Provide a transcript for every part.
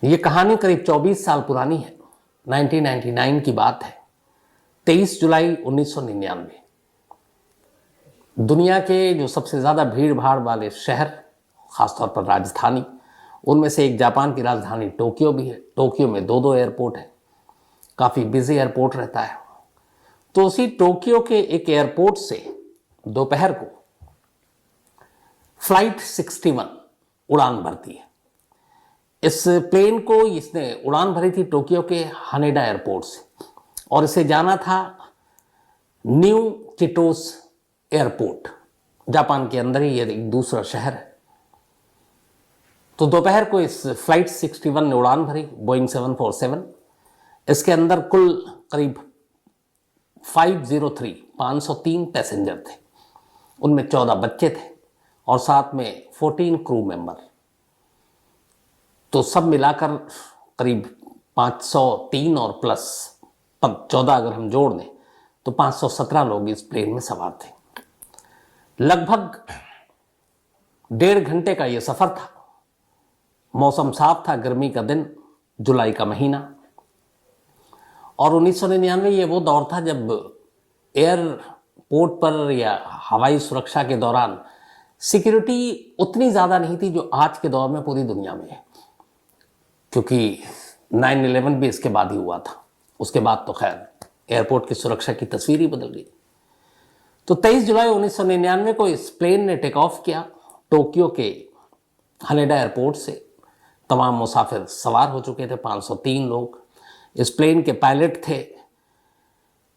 ये कहानी करीब 24 साल पुरानी है। 1999 की बात है। 23 जुलाई 1999। दुनिया के जो सबसे ज़्यादा भीड़ भाड़ वाले शहर, ख़ासतौर पर राजधानी, उनमें से एक जापान की राजधानी टोक्यो भी है। टोक्यो में दो एयरपोर्ट हैं, काफ़ी बिजी एयरपोर्ट रहता है। तो उसी टोक्यो के एक एयरपोर्ट से दोपहर को फ्लाइट 61 उड़ान भरती है। इस प्लेन को इसने उड़ान भरी थी टोक्यो के हानेडा एयरपोर्ट से, और इसे जाना था न्यू चिटोस एयरपोर्ट। जापान के अंदर ही ये एक दूसरा शहर है। तो दोपहर को इस फ्लाइट 61 ने उड़ान भरी, बोइंग 747। इसके अंदर कुल करीब 503 पैसेंजर थे। उनमें 14 बच्चे थे और साथ में 14 क्रू मेंबर। तो सब मिलाकर करीब 503 और प्लस 14 अगर हम जोड़ दें तो 517 लोग इस प्लेन में सवार थे। लगभग 1.5 घंटे का ये सफ़र था। मौसम साफ था, गर्मी का दिन, जुलाई का महीना। और 1999 ये वो दौर था जब एयरपोर्ट पर या हवाई सुरक्षा के दौरान सिक्योरिटी उतनी ज़्यादा नहीं थी जो आज के दौर में पूरी दुनिया में है, क्योंकि 9/11 भी इसके बाद ही हुआ था। उसके बाद तो खैर एयरपोर्ट की सुरक्षा की तस्वीर ही बदल गई। तो 23 जुलाई 1999 को इस प्लेन ने टेक ऑफ किया टोक्यो के हानेडा एयरपोर्ट से। तमाम मुसाफिर सवार हो चुके थे, 503 लोग। इस प्लेन के पायलट थे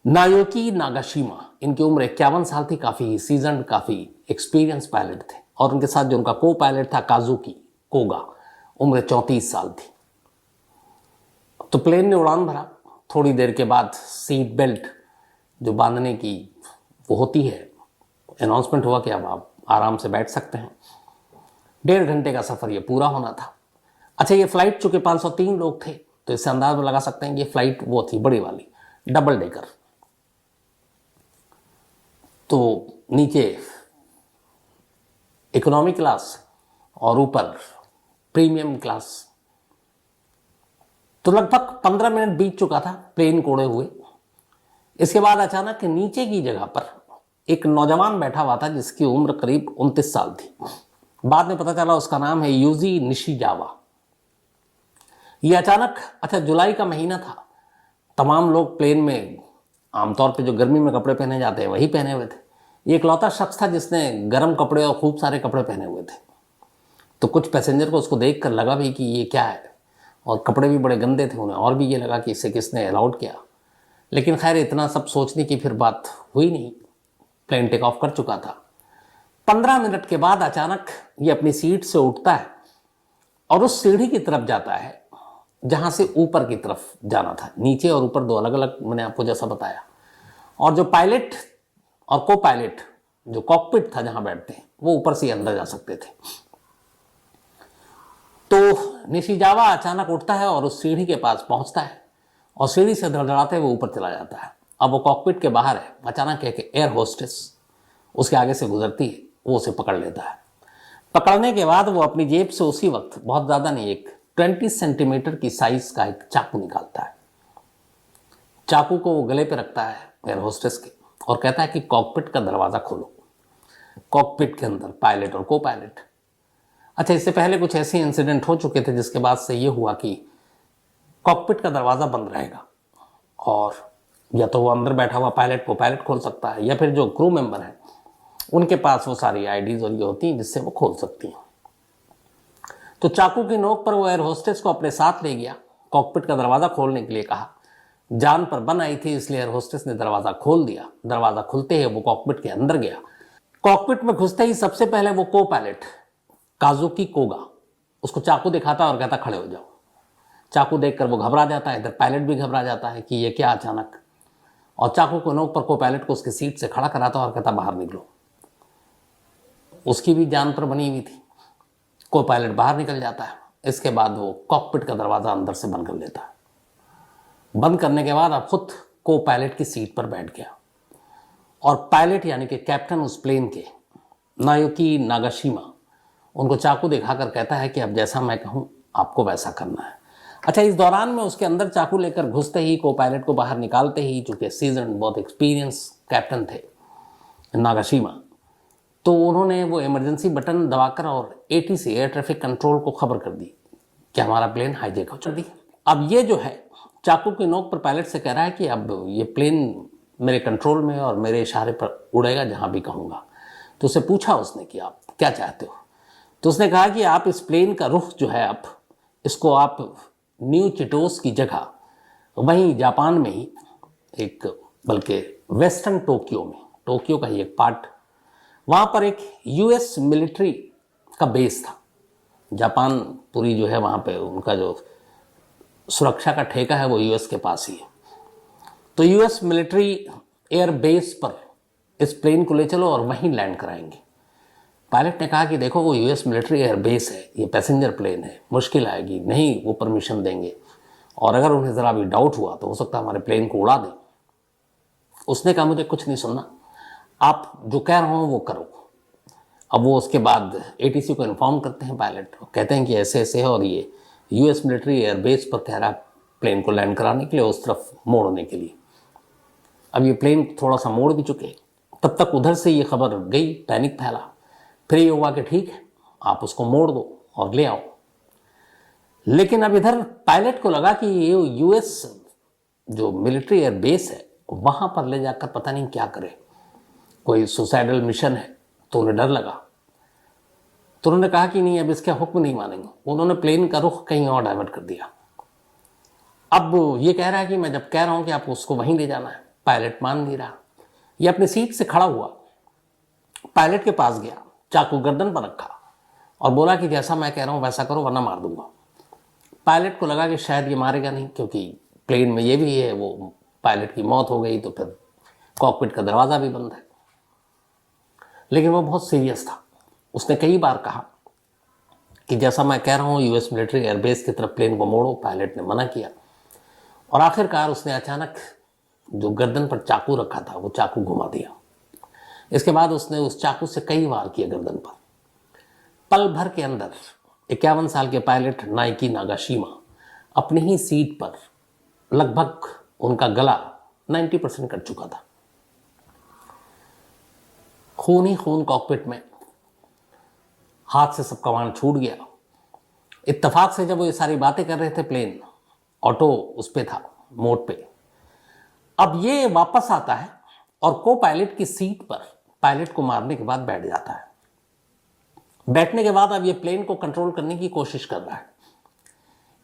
नायोकी नागाशिमा। इनकी उम्र 51 साल थी, काफ़ी सीजन्ड, काफ़ी एक्सपीरियंस पायलट थे। और उनके साथ जो उनका को पायलट था काजुकी कोगा, उम्र 34 साल थी। तो प्लेन ने उड़ान भरा। थोड़ी देर के बाद सीट बेल्ट जो बांधने की वो होती है, अनाउंसमेंट हुआ कि अब आप आराम से बैठ सकते हैं। 1.5 घंटे का सफ़र ये पूरा होना था। अच्छा, ये फ्लाइट चूँकि 503 लोग थे तो इससे अंदाज में लगा सकते हैं कि ये फ्लाइट वो थी बड़ी वाली, डबल डेकर। तो नीचे इकोनॉमी क्लास और ऊपर प्रीमियम क्लास। तो लगभग 15 मिनट बीत चुका था प्लेन को उड़े हुए। इसके बाद अचानक नीचे की जगह पर एक नौजवान बैठा हुआ था जिसकी उम्र करीब 29 साल थी। बाद में पता चला उसका नाम है यूजी निशिजावा। ये अचानक, अच्छा जुलाई का महीना था, तमाम लोग प्लेन में आमतौर पे जो गर्मी में कपड़े पहने जाते हैं वही पहने हुए थे। ये इकलौता शख्स था जिसने गर्म कपड़े और खूब सारे कपड़े पहने हुए थे। तो कुछ पैसेंजर को उसको देख कर लगा भी कि ये क्या है, और कपड़े भी बड़े गंदे थे उन्हें, और भी ये लगा कि इसे किसने अलाउड किया। लेकिन खैर इतना सब सोचने की फिर बात हुई नहीं। प्लेन टेक ऑफ कर चुका था। 15 मिनट के बाद अचानक ये अपनी सीट से उठता है और उस सीढ़ी की तरफ जाता है जहाँ से ऊपर की तरफ जाना था। नीचे और ऊपर दो अलग अलग, मैंने आपको जैसा बताया। और जो पायलट और को पायलट जो कॉकपिट था जहाँ बैठते हैं, वो ऊपर से अंदर जा सकते थे। तो निशिजावा अचानक उठता है और उस सीढ़ी के पास पहुंचता है और सीढ़ी से धड़धड़ाते हुए ऊपर चला जाता है। अब वो कॉकपिट के बाहर है। अचानक एक एयर होस्टेस उसके आगे से गुजरती है, वो उसे पकड़ लेता है। पकड़ने के बाद वो अपनी जेब से उसी वक्त, बहुत ज़्यादा नहीं, एक 20 सेंटीमीटर की साइज का एक चाकू निकालता है। चाकू को वो गले पे रखता है एयर होस्टेस के और कहता है कि कॉकपिट का दरवाज़ा खोलो। कॉकपिट के अंदर पायलट और को पायलट। अच्छा, इससे पहले कुछ ऐसे इंसिडेंट हो चुके थे जिसके बाद से ये हुआ कि कॉकपिट का दरवाज़ा बंद रहेगा और या तो वो अंदर बैठा हुआ पायलट को पायलट खोल सकता है, या फिर जो क्रू मेंबर हैं उनके पास वो सारी आईडीज और ये होती हैं जिससे वो खोल सकती हैं। तो चाकू की नोक पर वो एयर होस्टेस को अपने साथ ले गया, कॉकपिट का दरवाज़ा खोलने के लिए कहा। जान पर बन आई थी, इसलिए एयर होस्टेस ने दरवाज़ा खोल दिया। दरवाज़ा खुलते ही वो कॉकपिट के अंदर गया। कॉकपिट में घुसते ही सबसे पहले वो को पायलट काजुकी कोगा उसको चाकू दिखाता और कहता खड़े हो जाओ। चाकू देखकर वो घबरा जाता है, इधर पायलट भी घबरा जाता है कि ये क्या अचानक, और चाकू को नोक पर को पायलट को उसकी सीट से खड़ा कराता और कहता बाहर निकलो। उसकी भी जान पर बनी हुई थी। को पायलट बाहर निकल जाता है। इसके बाद वो कॉकपिट का दरवाज़ा अंदर से बंद कर लेता है। बंद करने के बाद अब खुद को पायलट की सीट पर बैठ गया और पायलट यानी कि कैप्टन उस प्लेन के नायोकी नागाशिमा उनको चाकू दिखाकर कहता है कि अब जैसा मैं कहूँ आपको वैसा करना है। अच्छा, इस दौरान में उसके अंदर चाकू लेकर घुसते ही, को पायलट को बाहर निकालते ही, चूंकि सीजन बहुत एक्सपीरियंस कैप्टन थे नागाशिमा, तो उन्होंने वो इमरजेंसी बटन दबाकर और ATC एयर ट्रैफिक कंट्रोल को खबर कर दी कि हमारा प्लेन हाईजैक हो चुका है। अब ये जो है चाकू की नोक पर पायलट से कह रहा है कि अब ये प्लेन मेरे कंट्रोल में और मेरे इशारे पर उड़ेगा जहां भी कहूँगा। तो उससे पूछा उसने कि आप क्या चाहते हो, तो उसने कहा कि आप इस प्लेन का रुख जो है आप इसको आप न्यू चिटोस की जगह वहीं जापान में ही एक, बल्कि वेस्टर्न टोक्यो में, टोक्यो का ही एक पार्ट, वहाँ पर एक US मिलिट्री का बेस था। जापान पूरी जो है वहाँ पे उनका जो सुरक्षा का ठेका है वो US के पास ही है। तो US मिलिट्री एयर बेस पर इस प्लेन को ले चलो और वहीं लैंड कराएंगे। पायलट ने कहा कि देखो वो US मिलिट्री एयर बेस है, ये पैसेंजर प्लेन है, मुश्किल आएगी, नहीं वो परमिशन देंगे, और अगर उन्हें ज़रा भी डाउट हुआ तो हो सकता है हमारे प्लेन को उड़ा दें। उसने कहा मुझे कुछ नहीं सुनना, आप जो कह रहे हो वो करो। अब वो उसके बाद ATC को इन्फॉर्म करते हैं पायलट, कहते हैं कि ऐसे ऐसे है और ये US मिलिट्री एयर बेस पर कह रहा है प्लेन को लैंड कराने के लिए, उस तरफ मोड़ने के लिए। अब ये प्लेन थोड़ा सा मोड़ भी चुके, तब तक उधर से ये खबर गई, पैनिक फैला। फिर ये हुआ कि ठीक है आप उसको मोड़ दो और ले आओ। लेकिन अब इधर पायलट को लगा कि ये US जो मिलिट्री एयर बेस है वहां पर ले जाकर पता नहीं क्या करे, कोई सुसाइडल मिशन है, तो उन्हें डर लगा। तो उन्होंने कहा कि नहीं अब इसके हुक्म नहीं मानेंगे। उन्होंने प्लेन का रुख कहीं और डाइवर्ट कर दिया। अब ये कह रहा है कि मैं जब कह रहा हूं कि आप उसको वहीं ले जाना है, पायलट मान नहीं रहा। ये अपनी सीट से खड़ा हुआ, पायलट के पास गया, चाकू गर्दन पर रखा और बोला कि जैसा मैं कह रहा हूं वैसा करो वरना मार दूंगा। पायलट को लगा कि शायद ये मारेगा नहीं, क्योंकि प्लेन में ये भी है, वो पायलट की मौत हो गई तो फिर कॉकपिट का दरवाज़ा भी बंद है। लेकिन वो बहुत सीरियस था। उसने कई बार कहा कि जैसा मैं कह रहा हूँ US मिलिट्री एयरबेस की तरफ प्लेन को मोड़ो। पायलट ने मना किया और आखिरकार उसने अचानक जो गर्दन पर चाकू रखा था वो चाकू घुमा दिया। इसके बाद उसने उस चाकू से कई वार किया गर्दन पर। पल भर के अंदर 51 साल के पायलट नाइकी नागाशिमा अपनी ही सीट पर लगभग उनका गला 90% कट चुका था। खून ही खून कॉकपिट में, हाथ से सब कमान छूट गया। इत्तेफाक से जब वो ये सारी बातें कर रहे थे, प्लेन ऑटो उस पे था, मोड पे। अब ये वापस आता है और को पायलट की सीट पर पायलट को मारने के बाद बैठ जाता है। बैठने के बाद अब ये प्लेन को कंट्रोल करने की कोशिश कर रहा है।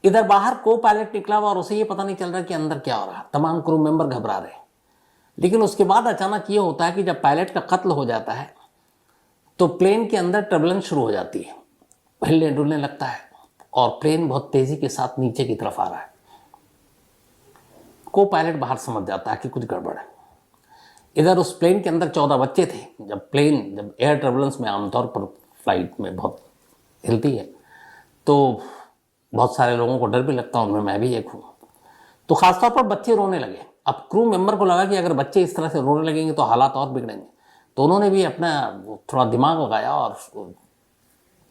इधर बाहर को पायलट निकला हुआ और उसे ये पता नहीं चल रहा कि अंदर क्या हो रहा है। तमाम क्रू मेंबर घबरा रहे हैं। लेकिन उसके बाद अचानक ये होता है कि जब पायलट का कत्ल हो जाता है तो प्लेन के अंदर टर्बुलेंस शुरू हो जाती है, हिलने डुलने लगता है और प्लेन बहुत तेजी के साथ नीचे की तरफ आ रहा है। को पायलट बाहर समझ जाता है कि कुछ गड़बड़ है। इधर उस प्लेन के अंदर 14 बच्चे थे। जब एयर टर्बुलेंस में आमतौर पर फ्लाइट में बहुत हिलती है तो बहुत सारे लोगों को डर भी लगता है, उनमें मैं भी एक हूँ। तो खासतौर पर बच्चे रोने लगे। अब क्रू मेंबर को लगा कि अगर बच्चे इस तरह से रोने लगेंगे तो हालात और बिगड़ेंगे। तो उन्होंने भी अपना थोड़ा दिमाग लगाया और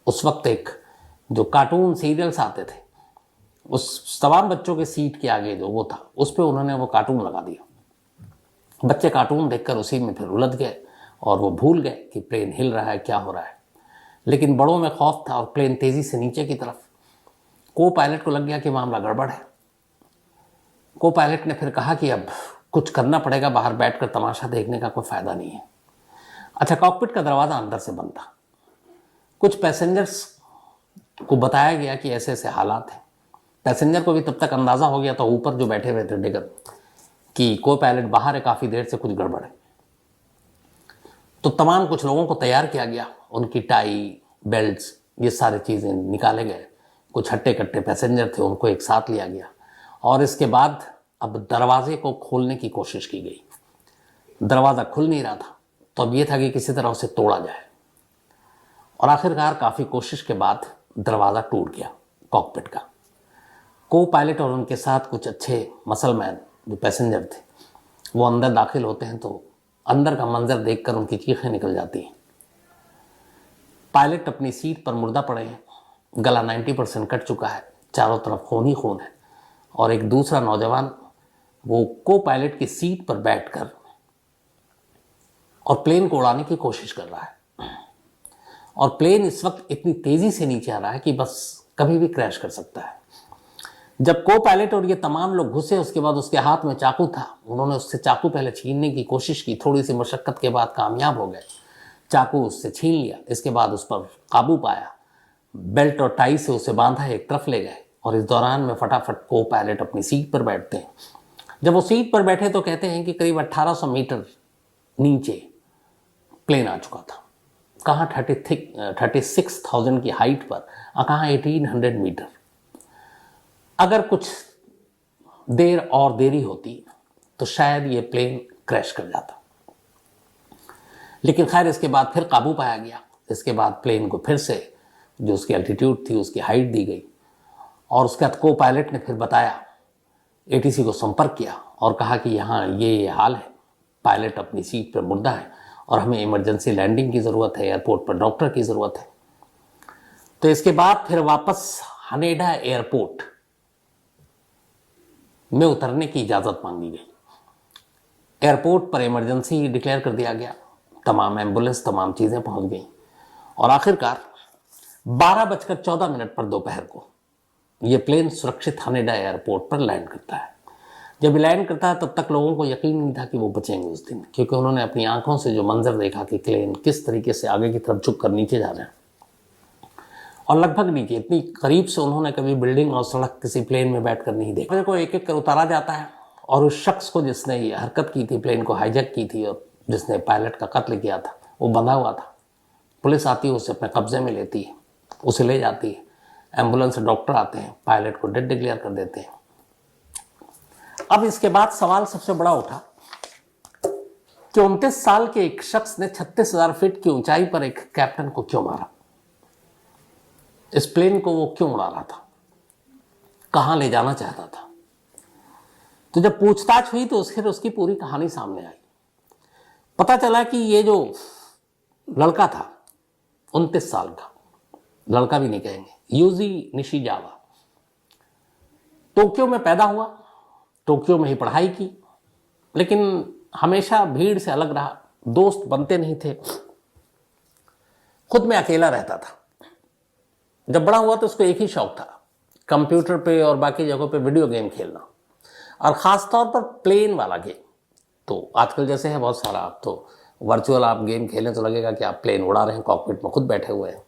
उस वक्त एक जो कार्टून सीरियल्स आते थे उस तमाम बच्चों के सीट के आगे जो वो था उस पर उन्होंने वो कार्टून लगा दिया। बच्चे कार्टून देखकर उसी में फिर उलझ गए और वो भूल गए कि प्लेन हिल रहा है, क्या हो रहा है। लेकिन बड़ों में खौफ था और प्लेन तेजी से नीचे की तरफ। को पायलट को लग गया कि मामला गड़बड़ है। को पायलट ने फिर कहा कि अब कुछ करना पड़ेगा, बाहर बैठकर तमाशा देखने का कोई फायदा नहीं है। अच्छा, कॉकपिट का दरवाज़ा अंदर से बंद था। कुछ पैसेंजर्स को बताया गया कि ऐसे ऐसे हालात हैं। पैसेंजर को भी तब तक अंदाज़ा हो गया था, ऊपर जो बैठे हुए थे डिगर, कि को पायलट बाहर है, काफ़ी देर से कुछ गड़बड़ है। तो तमाम कुछ लोगों को तैयार किया गया, उनकी टाई, बेल्ट्स, ये सारी चीज़ें निकाले गए। कुछ हट्टे कट्टे पैसेंजर थे, उनको एक साथ लिया गया और इसके बाद अब दरवाजे को खोलने की कोशिश की गई। दरवाज़ा खुल नहीं रहा था, तो अब ये था कि किसी तरह उसे तोड़ा जाए और आखिरकार काफ़ी कोशिश के बाद दरवाज़ा टूट गया कॉकपिट का। को पायलट और उनके साथ कुछ अच्छे मसलमैन जो पैसेंजर थे वो अंदर दाखिल होते हैं तो अंदर का मंजर देखकर उनकी चीखें निकल जाती हैं। पायलट अपनी सीट पर मुर्दा पड़े हैं, गला 90% कट चुका है, चारों तरफ खून ही खून है। और एक दूसरा नौजवान वो को पायलट की सीट पर बैठकर और प्लेन को उड़ाने की कोशिश कर रहा है। और प्लेन इस वक्त इतनी तेजी से नीचे आ रहा है कि बस कभी भी क्रैश कर सकता है। जब को पायलट और ये तमाम लोग घुसे, उसके बाद उसके हाथ में चाकू था। उन्होंने उससे चाकू पहले छीनने की कोशिश की, थोड़ी सी मशक्कत के बाद कामयाब हो गए, चाकू उससे छीन लिया। इसके बाद उस पर काबू पाया, बेल्ट और टाई से उसे बांधा, एक तरफ ले गए। और इस दौरान में फटाफट को पायलट अपनी सीट पर बैठते हैं। जब वो सीट पर बैठे तो कहते हैं कि करीब 1800 मीटर नीचे प्लेन आ चुका था। कहाँ 36,000 की हाइट पर, कहाँ 1800 मीटर। अगर कुछ देर और देरी होती तो शायद ये प्लेन क्रैश कर जाता, लेकिन खैर इसके बाद फिर काबू पाया गया। इसके बाद प्लेन को फिर से जो उसकी एल्टीट्यूड थी उसकी हाइट दी गई। और उसके बाद को पायलट ने फिर बताया, एटीसी को संपर्क किया और कहा कि यहाँ ये हाल है, पायलट अपनी सीट पर मुर्दा है और हमें इमरजेंसी लैंडिंग की ज़रूरत है, एयरपोर्ट पर डॉक्टर की ज़रूरत है। तो इसके बाद फिर वापस हनेडा एयरपोर्ट में उतरने की इजाज़त मांगी गई। एयरपोर्ट पर इमरजेंसी डिक्लेयर कर दिया गया, तमाम एम्बुलेंस, तमाम चीज़ें पहुंच गई और आखिरकार 12:14 पर दोपहर को ये प्लेन सुरक्षित हनेडा एयरपोर्ट पर लैंड करता है। जब लैंड करता है तब तक लोगों को यकीन नहीं था कि वो बचेंगे उस दिन, क्योंकि उन्होंने अपनी आंखों से जो मंजर देखा कि प्लेन किस तरीके से आगे की तरफ झुक कर नीचे जा रहे हैं और लगभग नीचे, इतनी करीब से उन्होंने कभी बिल्डिंग और सड़क किसी प्लेन में बैठकर नहीं देखा। को एक एक कर उतारा जाता है और उस शख्स को जिसने ये हरकत की थी, प्लेन को हाईजैक की थी और जिसने पायलट का कत्ल किया था, वो बंधा हुआ था। पुलिस आती है, उसे अपने कब्जे में लेती है, उसे ले जाती है। एम्बुलेंस से डॉक्टर आते हैं, पायलट को डेड डिक्लेयर कर देते हैं। अब इसके बाद सवाल सबसे बड़ा उठा कि 29 साल के एक शख्स ने 36,000 फीट की ऊंचाई पर एक कैप्टन को क्यों मारा? इस प्लेन को वो क्यों उड़ा रहा था? कहां ले जाना चाहता था? तो जब पूछताछ हुई तो उसकी पूरी कहानी सामने आई। पता चला कि ये जो लड़का था, 29 साल का लड़का भी नहीं कहेंगे, यूजी निशिजावा, टोक्यो में पैदा हुआ, टोक्यो में ही पढ़ाई की, लेकिन हमेशा भीड़ से अलग रहा, दोस्त बनते नहीं थे, खुद में अकेला रहता था। जब बड़ा हुआ तो उसको एक ही शौक था, कंप्यूटर पे और बाकी जगहों पे वीडियो गेम खेलना, और ख़ास तौर पर प्लेन वाला गेम। तो आजकल जैसे है बहुत सारा, आप तो वर्चुअल आप गेम खेलें तो लगेगा कि आप प्लेन उड़ा रहे हैं, कॉकपिट में खुद बैठे हुए हैं।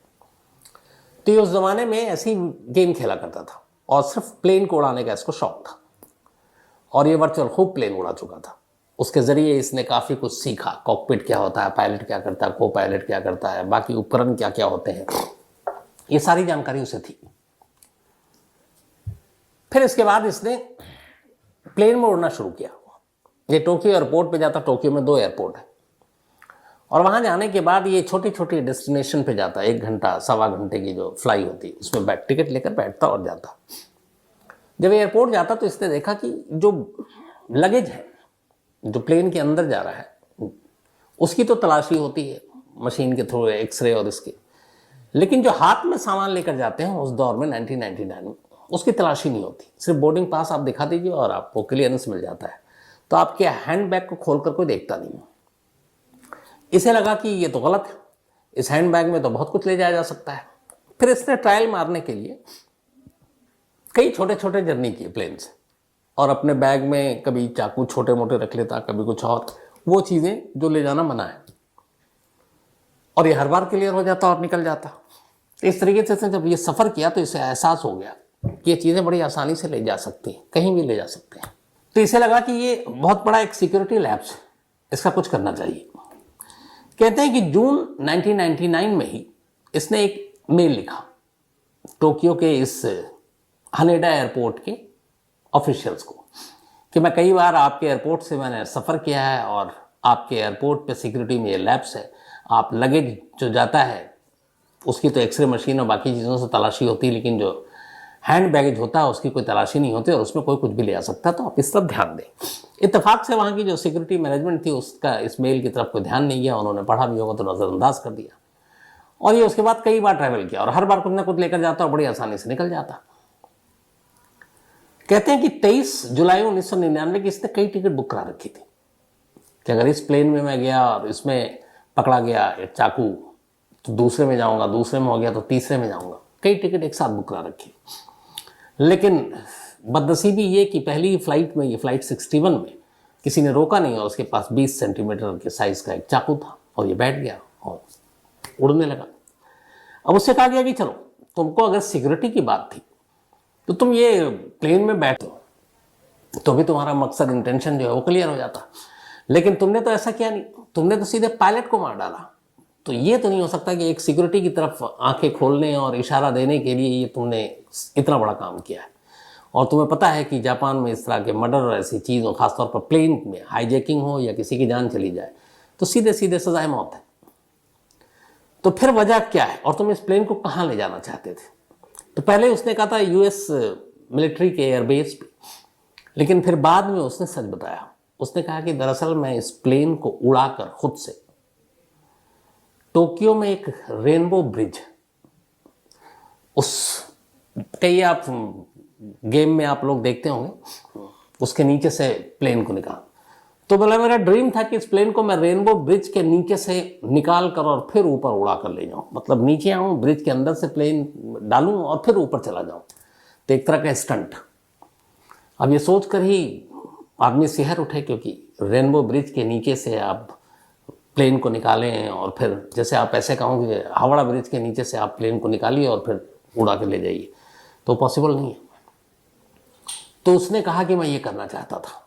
तो ये उस ज़माने में ऐसी गेम खेला करता था और सिर्फ प्लेन को उड़ाने का इसको शौक था। और ये वर्चुअल खूब प्लेन उड़ा चुका था। उसके ज़रिए इसने काफ़ी कुछ सीखा, कॉकपिट क्या होता है, पायलट क्या करता है, को पायलट क्या करता है, बाकी उपकरण क्या क्या होते हैं, ये सारी जानकारी उसे थी। फिर इसके बाद इसने प्लेन में उड़ना शुरू किया। ये टोक्यो एयरपोर्ट पे जाता, टोक्यो में 2 एयरपोर्ट है, और वहाँ जाने के बाद ये छोटी छोटी डेस्टिनेशन पे जाता, 1 घंटा सवा घंटे की जो फ्लाई होती है उसमें टिकट लेकर बैठता और जाता। जब एयरपोर्ट जाता तो इसने देखा कि जो लगेज है जो प्लेन के अंदर जा रहा है उसकी तो तलाशी होती है मशीन के थ्रू, एक्सरे और इसके, लेकिन जो हाथ में सामान लेकर जाते हैं उस दौर में 1999 में उसकी तलाशी नहीं होती। सिर्फ बोर्डिंग पास आप दिखा दीजिए और आपको क्लियरेंस मिल जाता है। तो आपके हैंड बैग को खोल कर कोई देखता नहीं है। इसे लगा कि ये तो गलत है, इस हैंड बैग में तो बहुत कुछ ले जाया जा सकता है। फिर इसने ट्रायल मारने के लिए कई छोटे छोटे जर्नी किए प्लेन से, और अपने बैग में कभी चाकू छोटे मोटे रख लेता, कभी कुछ और, वो चीज़ें जो ले जाना मना है, और ये हर बार क्लियर हो जाता और निकल जाता। इस तरीके से जब ये सफ़र किया तो इसे एहसास हो गया कि ये चीज़ें बड़ी आसानी से ले जा सकती हैं, कहीं भी ले जा सकते हैं। तो इसे लगा कि ये बहुत बड़ा एक सिक्योरिटी लैब्स है, इसका कुछ करना चाहिए। कहते हैं कि जून 1999 में ही इसने एक मेल लिखा टोक्यो के इस हनेडा एयरपोर्ट के ऑफिशियल्स को कि मैं कई बार आपके एयरपोर्ट से मैंने सफ़र किया है और आपके एयरपोर्ट पे सिक्योरिटी में ये लैब्स है, आप लगेज जो जाता है उसकी तो एक्सरे मशीन और बाकी चीज़ों से तलाशी होती है, लेकिन जो हैंड बैगेज होता है उसकी कोई तलाशी नहीं होती और उसमें कोई कुछ भी ले आ सकता है, तो आप इस तरफ ध्यान दें। इत्तेफाक से वहाँ की जो सिक्योरिटी मैनेजमेंट थी उसका इस मेल की तरफ कोई ध्यान नहीं किया, उन्होंने पढ़ा भी होगा तो नज़रअंदाज कर दिया, और ये उसके बाद कई बार ट्रैवल किया और हर बार कुछ ना कुछ लेकर जाता और बड़ी आसानी से निकल जाता। कहते हैं कि 23 जुलाई 1999 की इसने कई टिकट बुक करा रखी थी कि अगर इस प्लेन में मैं गया और इसमें पकड़ा गया एक चाकू तो दूसरे में जाऊंगा, दूसरे में हो गया तो तीसरे में जाऊंगा। कई टिकट एक साथ बुक करा रखी। लेकिन बदनसीबी ये कि पहली फ्लाइट में, ये फ्लाइट 61 में, किसी ने रोका नहीं और उसके पास 20 सेंटीमीटर के साइज का एक चाकू था और ये बैठ गया और उड़ने लगा। अब उससे कहा गया कि चलो, तुमको अगर सिक्योरिटी की बात थी तो तुम ये प्लेन में बैठो तो भी तुम्हारा मकसद, इंटेंशन जो है वो क्लियर हो जाता। लेकिन तुमने तो ऐसा किया नहीं, तुमने तो सीधे पायलट को मार डाला। तो ये तो नहीं हो सकता कि एक सिक्योरिटी की तरफ आंखें खोलने और इशारा देने के लिए ये तुमने इतना बड़ा काम किया है। और तुम्हें पता है कि जापान में इस तरह के मर्डर और ऐसी चीज़, और खासतौर पर प्लेन में हाईजैकिंग हो या किसी की जान चली जाए तो सीधे सीधे सजाए मौत है। तो फिर वजह क्या है और तुम इस प्लेन को कहाँ ले जाना चाहते थे? तो पहले उसने कहा था यूएस मिलिट्री के एयरबेस पे, लेकिन फिर बाद में उसने सच बताया। उसने कहा कि दरअसल मैं इस प्लेन को उड़ाकर खुद से टोक्यो में एक रेनबो ब्रिज, उस कई आप गेम में आप लोग देखते होंगे, उसके नीचे से प्लेन को निकाल। तो बोला मेरा ड्रीम था कि इस प्लेन को मैं रेनबो ब्रिज के नीचे से निकाल कर और फिर ऊपर उड़ा कर ले जाऊं, मतलब नीचे आऊं, ब्रिज के अंदर से प्लेन डालूं और फिर ऊपर चला जाऊं। तो एक तरह का स्टंट। अब ये सोच कर ही आदमी सिहर उठे, क्योंकि रेनबो ब्रिज के नीचे से आप प्लेन को निकालें और फिर जैसे आप ऐसे कहों कि हावड़ा ब्रिज के नीचे से आप प्लेन को निकालिए और फिर उड़ा के ले जाइए, तो पॉसिबल नहीं है। तो उसने कहा कि मैं ये करना चाहता था।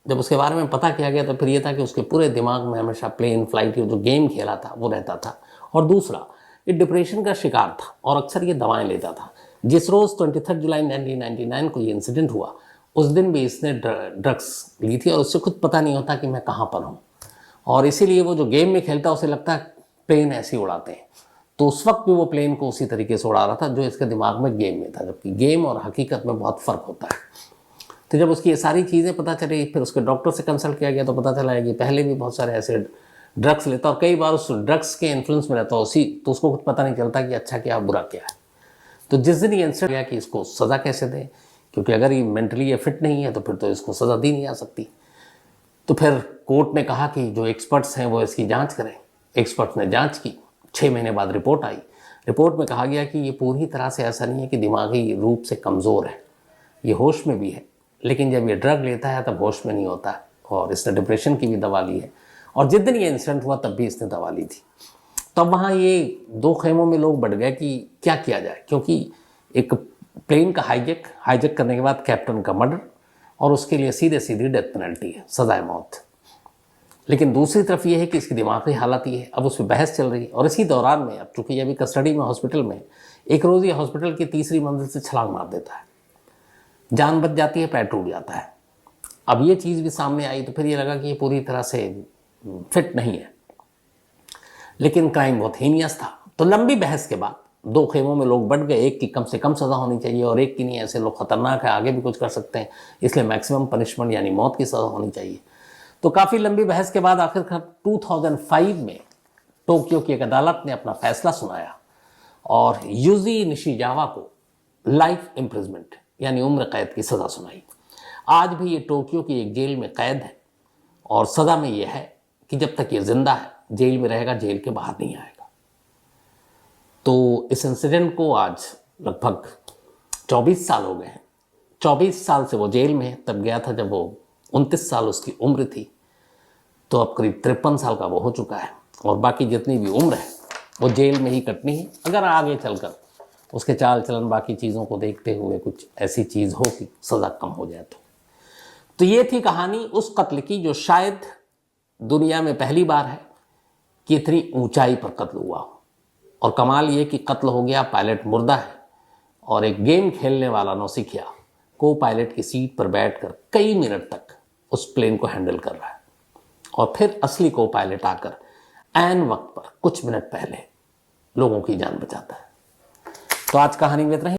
जब उसके बारे में पता किया गया तो फिर ये था कि उसके पूरे दिमाग में हमेशा प्लेन फ्लाइट जो गेम खेला था वो रहता था। और दूसरा, ये डिप्रेशन का शिकार था और अक्सर ये दवाएं लेता था। जिस रोज़ 23 जुलाई 1999 को ये इंसिडेंट हुआ, उस दिन भी इसने ड्रग्स ली थी और उससे खुद पता नहीं होता कि मैं कहाँ पर हूँ। और इसीलिए वो जो गेम में खेलता उसे लगता है प्लेन ऐसे ही उड़ाते हैं। तो उस वक्त भी वो प्लेन को उसी तरीके से उड़ा रहा था जो इसके दिमाग में गेम में था, जबकि गेम और हकीकत में बहुत फ़र्क होता है। तो जब उसकी ये सारी चीज़ें पता चली, फिर उसके डॉक्टर से कंसल्ट किया गया तो पता चला है कि पहले भी बहुत सारे ऐसे ड्रग्स लेता और कई बार उस ड्रग्स के इन्फ्लुएंस में रहता उसी, तो उसको कुछ पता नहीं चलता कि अच्छा क्या बुरा क्या है। तो जिस दिन ये इंसिडेंट किया कि इसको सज़ा कैसे दें, क्योंकि अगर ये मेंटली फिट नहीं है तो फिर तो इसको सज़ा दी नहीं जा सकती। तो फिर कोर्ट ने कहा कि जो एक्सपर्ट्स हैं वो इसकी जांच करें। एक्सपर्ट्स ने जांच की, 6 महीने बाद रिपोर्ट आई। रिपोर्ट में कहा गया कि ये पूरी तरह से ऐसा नहीं है कि दिमागी रूप से कमज़ोर है, ये होश में भी है, लेकिन जब ये ड्रग लेता है तब होश में नहीं होता है। और इसने डिप्रेशन की भी दवा ली है और जिस दिन ये इंसिडेंट हुआ तब भी इसने दवा ली थी। तब वहाँ ये 2 खेमों में लोग बढ़ गए कि क्या किया जाए, क्योंकि एक प्लेन का हाईजैक करने के बाद कैप्टन का मर्डर और उसके लिए सीधे सीधी डेथ पेनल्टी है, सजाए मौत। लेकिन दूसरी तरफ ये है कि इसकी दिमागी हालत ये है। अब उस पर बहस चल रही है और इसी दौरान में, अब चूंकि ये अभी कस्टडी में हॉस्पिटल में, एक रोज़ ये हॉस्पिटल की 3री मंजिल से छलांग मार देता है, जान बच जाती है, पैर टूट जाता है। अब ये चीज़ भी सामने आई तो फिर ये लगा कि ये पूरी तरह से फिट नहीं है, लेकिन क्राइम बहुत हीनियस था। तो लंबी बहस के बाद 2 खेमों में लोग बढ़ गए, एक की कम से कम सज़ा होनी चाहिए और एक की नहीं, ऐसे लोग खतरनाक है, आगे भी कुछ कर सकते हैं, इसलिए मैक्सिमम पनिशमेंट यानी मौत की सज़ा होनी चाहिए। तो काफ़ी लंबी बहस के बाद आखिरकार 2005 में टोक्यो की एक अदालत ने अपना फैसला सुनाया और यूजी निशिजावा को लाइफ इम्प्रिजमेंट यानी उम्र कैद की सज़ा सुनाई। आज भी ये टोक्यो की एक जेल में कैद है और सज़ा में ये है कि जब तक ये जिंदा है जेल में रहेगा, जेल के बाहर नहीं आएगा। तो इस इंसिडेंट को आज लगभग 24 साल हो गए हैं। 24 साल से वो जेल में है। तब गया था जब वो 29 साल उसकी उम्र थी, तो अब करीब 53 साल का वो हो चुका है और बाकी जितनी भी उम्र है वो जेल में ही कटनी है, अगर आगे चलकर उसके चाल चलन बाकी चीज़ों को देखते हुए कुछ ऐसी चीज़ हो कि सज़ा कम हो जाए। तो ये थी कहानी उस कत्ल की जो शायद दुनिया में पहली बार है कि इतनी ऊंचाई पर कत्ल हुआ। और कमाल ये कि कत्ल हो गया, पायलट मुर्दा है और एक गेम खेलने वाला नौसिखिया को पायलट की सीट पर बैठकर कई मिनट तक उस प्लेन को हैंडल कर रहा है और फिर असली को पायलट आकर ऐन वक्त पर कुछ मिनट पहले लोगों की जान बचाता है। तो आज कहानी में इतना ही।